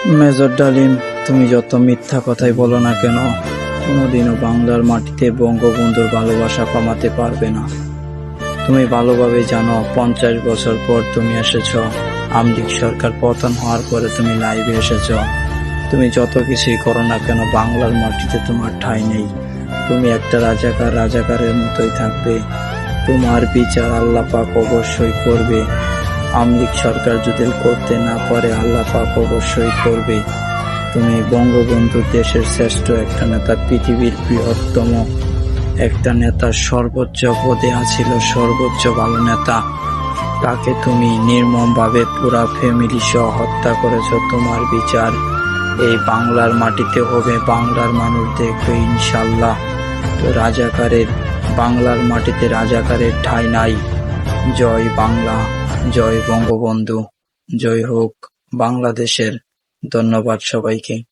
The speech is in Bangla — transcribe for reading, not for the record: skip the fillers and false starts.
মেজর ডালিম, তুমি যত মিথ্যা কথাই বলো না কেন, কোনোদিনও বাংলার মাটিতে বঙ্গবন্ধুর ভালোবাসা কমাতে পারবে না। তুমি ভালোভাবে জানো, 50 বছর পর তুমি এসেছ। আওয়ামী লীগ সরকার পতন হওয়ার পরে তুমি লাইভে এসেছ। তুমি যত কিছুই করো না কেন, বাংলার মাটিতে তোমার ঠাঁই নেই। তুমি একটা রাজাকারের মতোই থাকবে। তোমার বিচার আল্লাহ পাক অবশ্যই করবে। আওয়ামী লীগ সরকার যদি করতে না পারে, আল্লাহ পাক অবশ্যই করবে। তুমি বঙ্গবন্ধু দেশের শ্রেষ্ঠ একটা নেতা, পৃথিবীর বৃহত্তম একটা নেতা, সর্বোচ্চ পদে আছিল, সর্বোচ্চ ভালো নেতা। তাকে তুমি নির্মমভাবে পুরা ফ্যামিলি সহ হত্যা করেছ। তোমার বিচার এই বাংলার মাটিতে হবে, বাংলার মানুষ দেখবে ইনশাল্লাহ। তো বাংলার মাটিতে রাজাকারের ঠাঁই নাই। জয় বাংলা, জয় বঙ্গবন্ধু, জয় হোক বাংলাদেশের। ধন্যবাদ সবাইকে।